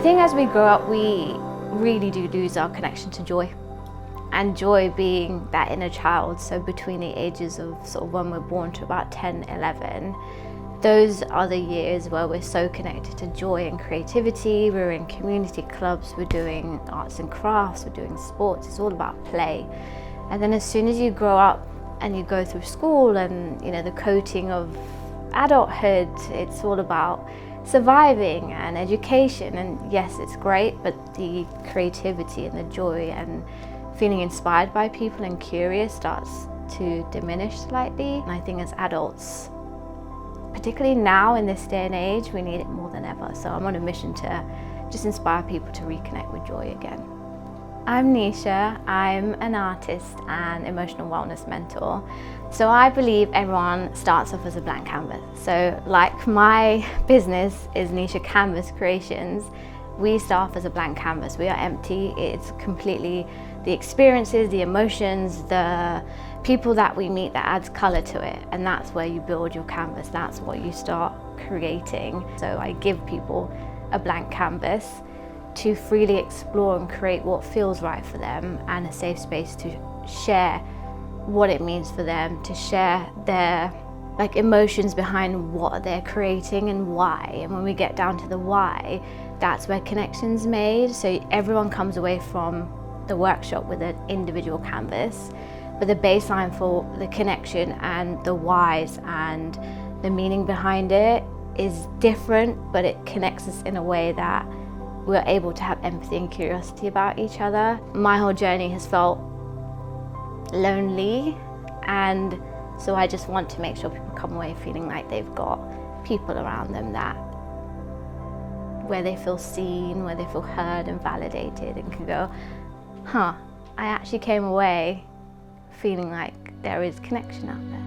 think as we grow up, we really do lose our connection to joy. And joy being that inner child, so between the ages of sort of when we're born to about 10, 11, those are the years where we're so connected to joy and creativity. We're in community clubs, we're doing arts and crafts, we're doing sports, it's all about play. And then as soon as you grow up and you go through school and, you know, the coating of adulthood, it's all about surviving and education. And yes, it's great, but the creativity and the joy and feeling inspired by people and curious starts to diminish slightly. And I think as adults, particularly now in this day and age, we need it more than ever. So I'm on a mission to just inspire people to reconnect with joy again. I'm Nesha. I'm an artist and emotional wellness mentor. So I believe everyone starts off as a blank canvas. So like my business is Nesha Canvas Creations, we start off as a blank canvas. We are empty. It's completely the experiences, the emotions, the people that we meet that adds color to it. And that's where you build your canvas. That's what you start creating. So I give people a blank canvas to freely explore and create what feels right for them, and a safe space to share what it means for them, to share their emotions behind what they're creating and why. And when we get down to the why, that's where connection's made. So everyone comes away from the workshop with an individual canvas, but the baseline for the connection and the whys and the meaning behind it is different, but it connects us in a way that we're able to have empathy and curiosity about each other. My whole journey has felt lonely, and so I just want to make sure people come away feeling like they've got people around them that where they feel seen, where they feel heard and validated, and can go, I actually came away feeling like there is connection out there.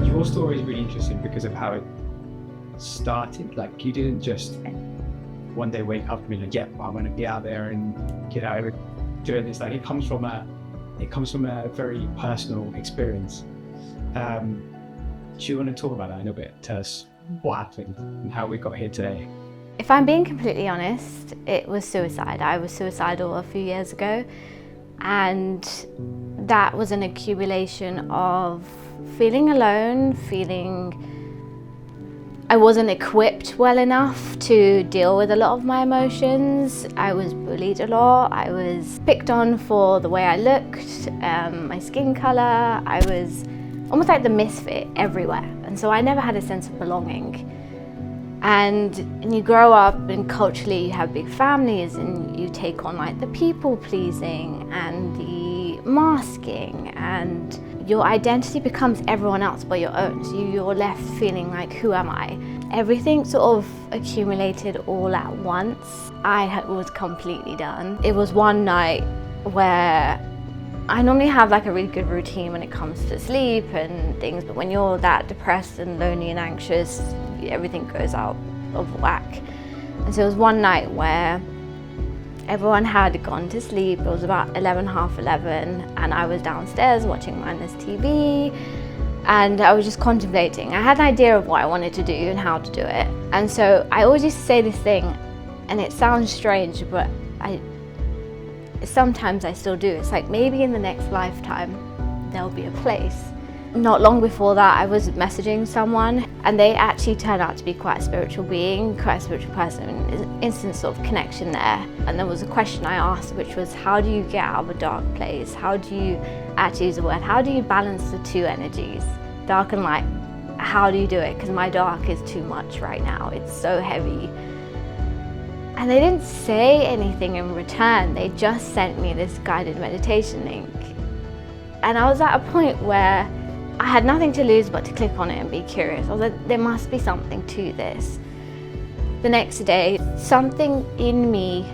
Your story is really interesting because of how it started. Like, you didn't just one day wake up and be like, yeah, I'm going to get out there and get out of doing this. Like, it comes from a very personal experience. Do you want to talk about that a little bit? Tell us what happened and how we got here today. If I'm being completely honest, it was suicide. I was suicidal a few years ago, and that was an accumulation of feeling alone, feeling I wasn't equipped well enough to deal with a lot of my emotions. I was bullied a lot. I was picked on for the way I looked, my skin color. I was almost like the misfit everywhere. And so I never had a sense of belonging. And you grow up and culturally you have big families and you take on like the people pleasing and the masking, and your identity becomes everyone else but your own. So you're left feeling like, who am I? Everything sort of accumulated all at once. I was completely done. It was one night where I normally have like a really good routine when it comes to sleep and things, but when you're that depressed and lonely and anxious, everything goes out of whack. And so it was one night where everyone had gone to sleep. It was about 11, half 11, and I was downstairs watching mindless TV, and I was just contemplating. I had an idea of what I wanted to do and how to do it. And so I always used to say this thing, and it sounds strange, but sometimes I still do. It's like, maybe in the next lifetime, there'll be a place. Not long before that, I was messaging someone, and they actually turned out to be quite a spiritual being, quite a spiritual person, instant sort of connection there. And there was a question I asked, which was, how do you get out of a dark place? How do you actually use the word? How do you balance the two energies, dark and light? How do you do it? Because my dark is too much right now. It's so heavy. And they didn't say anything in return. They just sent me this guided meditation link. And I was at a point where I had nothing to lose but to click on it and be curious. I was like, there must be something to this. The next day, something in me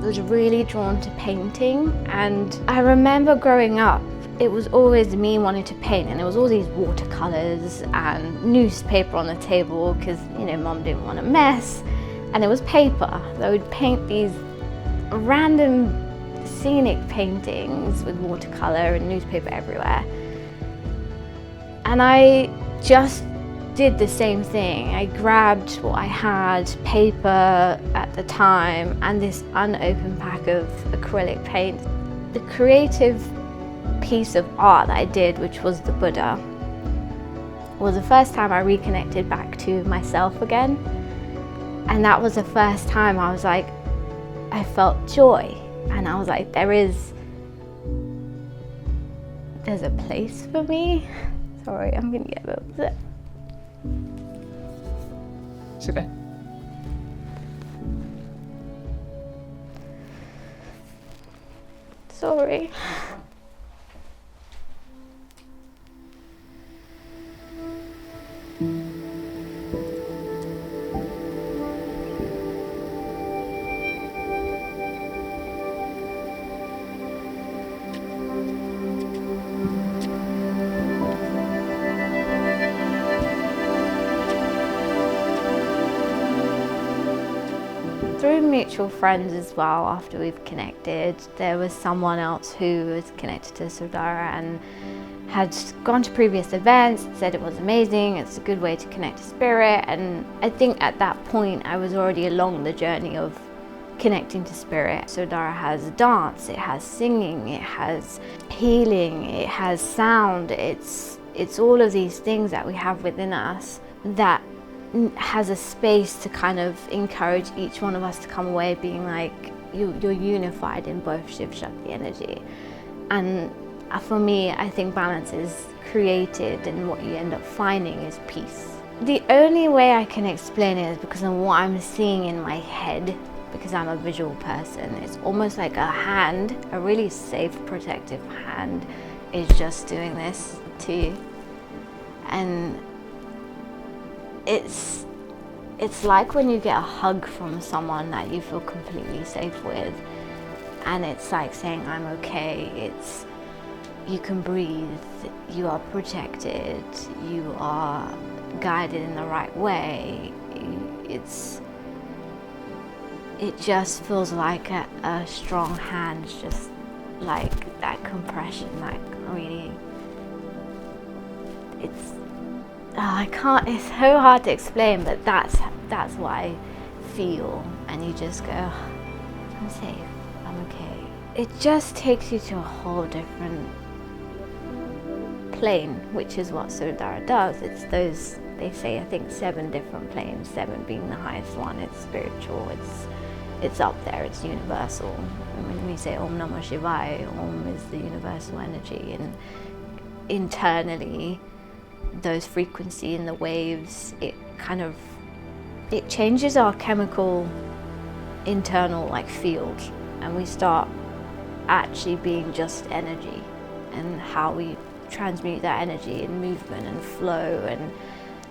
was really drawn to painting. And I remember growing up, it was always me wanting to paint, and there was all these watercolors and newspaper on the table because, you know, mom didn't want a mess. and it was paper. So I would paint these random scenic paintings with watercolor and newspaper everywhere. And I just did the same thing. I grabbed what I had, paper at the time, and this unopened pack of acrylic paint. The creative piece of art that I did, which was the Buddha, was the first time I reconnected back to myself again. And that was the first time I was like, I felt joy. And I was like, there's a place for me. Sorry, I'm gonna get a bit upset. It's okay. Sorry. Through mutual friends as well, after we've connected, there was someone else who was connected to Sudara and had gone to previous events, said it was amazing, it's a good way to connect to spirit. And I think at that point I was already along the journey of connecting to spirit. Sudara has dance, it has singing, it has healing, it has sound. It's all of these things that we have within us that has a space to kind of encourage each one of us to come away being like, you're unified in both Shiv Shakti energy. And for me, I think balance is created, and what you end up finding is peace. The only way I can explain it is because of what I'm seeing in my head, because I'm a visual person. It's almost like a hand, a really safe, protective hand, is just doing this to you. And it's like when you get a hug from someone that you feel completely safe with, and it's like saying, I'm okay, it's, you can breathe, you are protected, you are guided in the right way. It just feels like a strong hand, just like that compression, like really, it's so hard to explain, but that's what I feel. And you just go, I'm safe, I'm okay. It just takes you to a whole different plane, which is what Sudara does. It's those, they say, I think 7 different planes, 7 being the highest one. It's spiritual, it's up there, it's universal. And when we say Om Namah Shivaya, Om is the universal energy, and internally those frequency in the waves, it changes our chemical internal like field, and we start actually being just energy, and how we transmute that energy in movement and flow and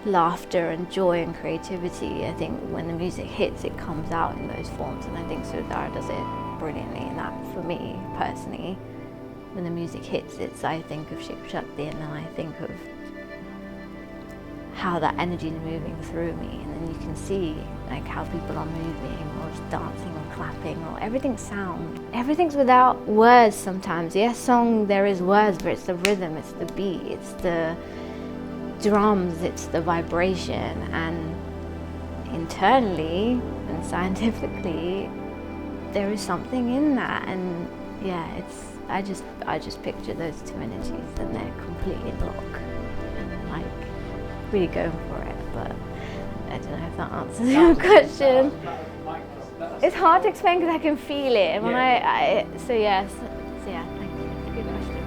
laughter and joy and creativity. I think when the music hits, it comes out in those forms, and I think Sudara does it brilliantly. And that, for me personally, when the music hits, I think of Shiv Shakti, and then I think of how that energy is moving through me, and then you can see like how people are moving or just dancing or clapping, or everything's sound. Everything's without words sometimes. Yes, song, there is words, but it's the rhythm, it's the beat, it's the drums, it's the vibration. And internally and scientifically, there is something in that. And yeah, I just picture those 2 energies, and they're completely in lock, and like really going for it. But I don't know if that answers your question. It's hard to explain because I can feel it, and when so yeah, thank you. Good question.